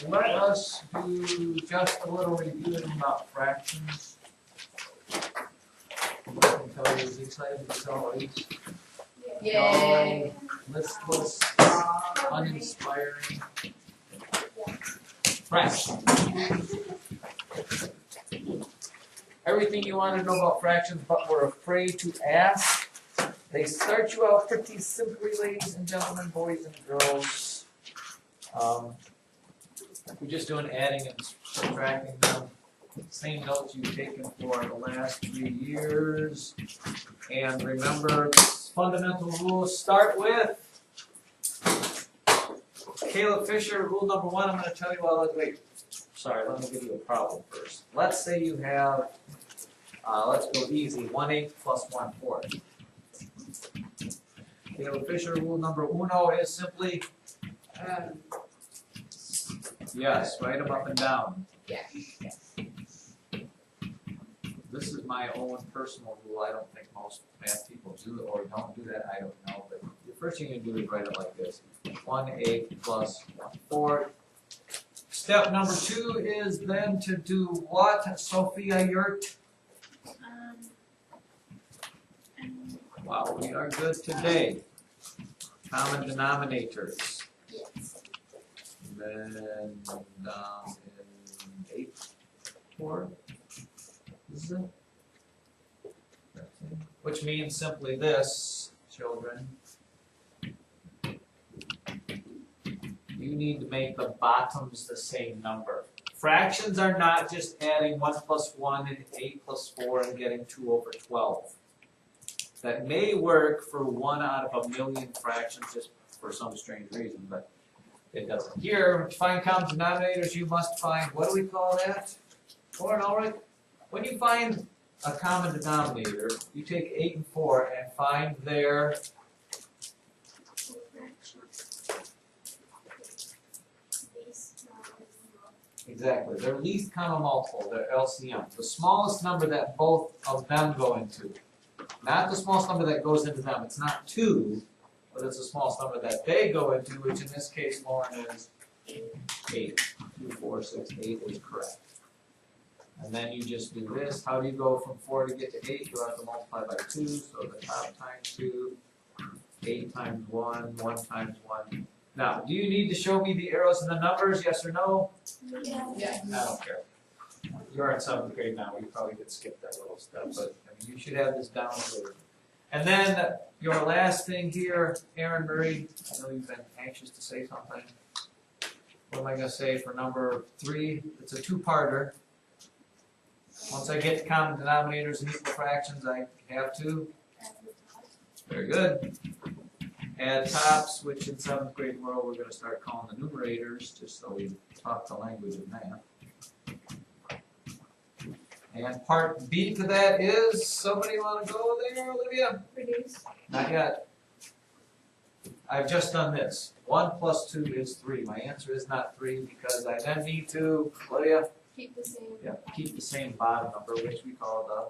Let us do just a little reviewing about fractions. I can tell you, is excited to tell these. Yay! Listless, uninspiring. Fractions. Everything you want to know about fractions, but we're afraid to ask. They start you out pretty simply, ladies and gentlemen, boys and girls. We're just doing adding and subtracting them. Same notes you've taken for the last 3 years. And remember, fundamental rules start with Caleb Fisher, rule number 1. I'm going to tell you all. Wait, sorry, let me give you a problem first. Let's say you have, let's go easy, 1/8 plus 1/4. Caleb Fisher, rule number 1 is simply, yes, write them up and down. Yes. This is my own personal rule. I don't think most math people do it or don't do that. I don't know. But the first thing you do is write it like this: 1/8 plus 1/4. Step number 2 is then to do what, Sophia Yurt? Wow, we are good today. Common denominators. Yes. Then down in 8/4. This is it. Which means simply this, children. You need to make the bottoms the same number. Fractions are not just adding 1 plus 1 and 8 plus 4 and getting 2/12. That may work for 1 out of a million fractions just for some strange reason, but it doesn't. Here, to find common denominators, you must find, what do we call that? Lauren, all right? When you find a common denominator, you take 8 and 4 and find their exactly, their least common multiple, their LCM. The smallest number that both of them go into. Not the smallest number that goes into them. It's not 2, but it's the smallest number that they go into, which in this case, Lauren, is 8. 2, 4, 6, 8 is correct. And then you just do this. How do you go from 4 to get to 8? You have to multiply by 2, so the top times 2, 8 times 1, 1 times 1. Now, do you need to show me the arrows and the numbers, yes or no? Yeah. I don't care. You're in 7th grade now, you probably could skip that little step, but I mean, you should have this down clear. And then your last thing here, Aaron Murray, I know you've been anxious to say something. What am I going to say for number 3? It's a 2-parter. Once I get to common denominators and equal fractions, I have to. Very good. Add tops, which in 7th grade world we're going to start calling the numerators, just so we talk the language of math. And part B to that is, somebody want to go there, Olivia? Reduce. Not yet. I've just done this. 1 plus 2 is 3. My answer is not 3 because I then need to, Olivia? Keep the same. Yeah, keep the same bottom number, which we call the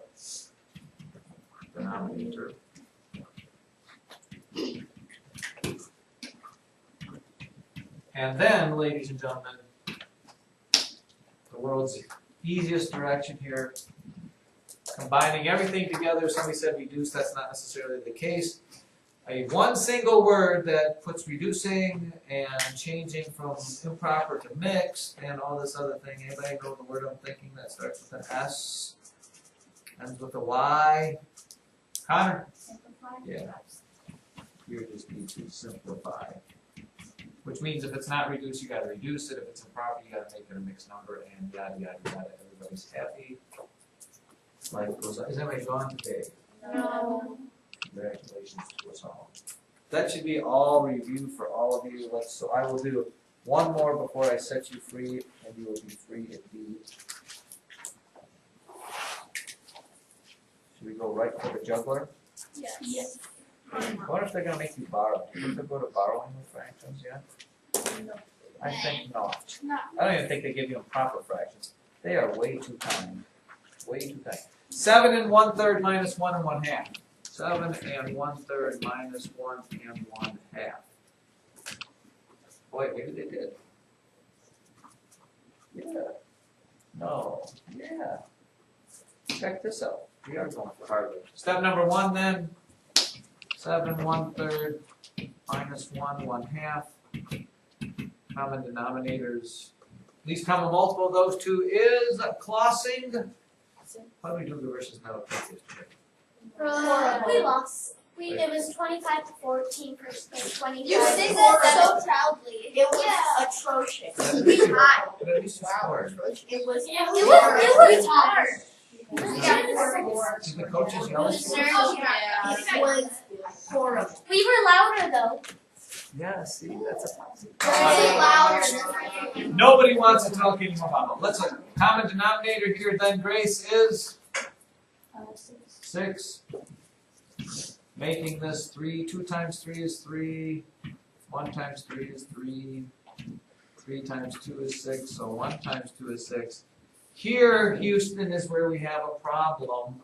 denominator. And then, ladies and gentlemen, the world's easiest direction here, combining everything together. Somebody said reduce, that's not necessarily the case. One single word that puts reducing and changing from improper to mixed and all this other thing. Anybody know the word I'm thinking that starts with an S, ends with a Y? Connor? Simplify. Yeah. You just need to simplify. Which means if it's not reduced, you got to reduce it. If it's improper, you got to make it a mixed number, and yada yada yada. Everybody's happy. Life goes on. Is anybody gone today? No. Congratulations to us all. That should be all review for all of you. So I will do one more before I set you free, and you will be free indeed. Should we go right for the juggler? Yes. What if they're going to make you borrow? Do you think they'll go to borrowing with fractions yet? No. I think not. No. I don't even think they give you improper fractions. They are way too kind. Way too kind. 7 1/3 minus 1 1/2. 7 1/3 minus 1 1/2. wait, maybe they did. Yeah. No. Yeah. Check this out. We are going for hardware. Step number 1 then. 7 1/3 minus 1 1/2. Common denominators. Least common multiple of those two is Clausing. How do we do the versus metal cake yesterday? We lost. It was 25-14 versus 25. You say that so proudly. It was atrocious. But at least you scored. It was hard. Did the coaches yell at you? It was horrible. We were louder though. Yeah, see, that's Louder. Nobody wants to talk anymore about it. Let's look. Common denominator here then, Grace, is 6. Making this 3. 2 times 3 is 3. 1 times 3 is 3. 3 times 2 is 6. So 1 times 2 is 6. Here, Houston, is where we have a problem.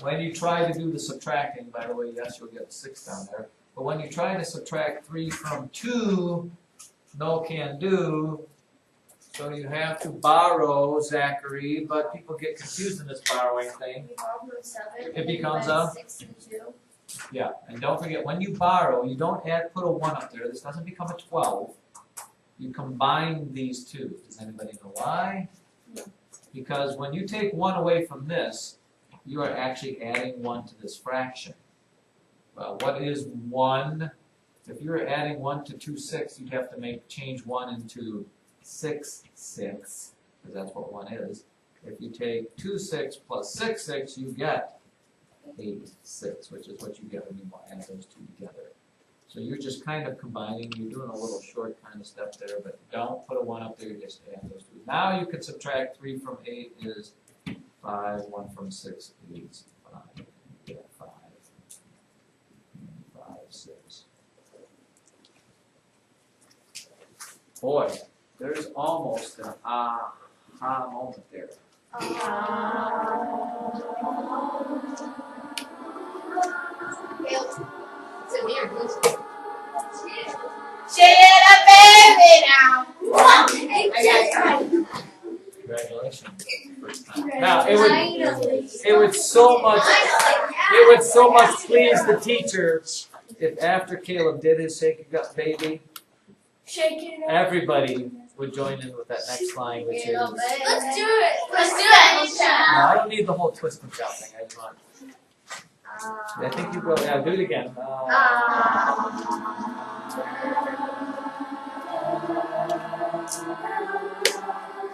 When you try to do the subtracting, by the way, yes, you'll get 6 down there. But when you try to subtract 3 from 2, no can do. So you have to borrow, Zachary, but people get confused in this borrowing thing. It becomes a 6 and 2. Yeah, and don't forget, when you borrow, you don't put a 1 up there. This doesn't become a 12. You combine these two. Does anybody know why? No. Because when you take 1 away from this, you are actually adding 1 to this fraction. Well, what is 1? If you were adding 1 to 2 6, you'd have to change 1 into 6 6, because that's what 1 is. If you take 2 6 plus 6 6, you get 8 6, which is what you get when you add those two together. So you're just kind of combining. You're doing a little short kind of step there, but don't put a 1 up there. Just add those two. Now you can subtract 3 from 8 is 5. 1 from 6 is 5. Yeah, 5. 5 6. Boy, there's almost an aha moment there. Is it me or Bruce? Shake it up, baby, now. Congratulations. First time. Now it would so much please the teacher if after Caleb did his shake it up baby, everybody would join in with that next line, which is. Let's do it. Let's do it. No, I don't need the whole twist and shout thing. I just want. I think you go. Yeah, do it again.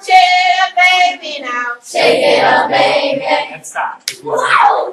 Shake it up, baby, now. Shake it up, baby. And stop. Wow.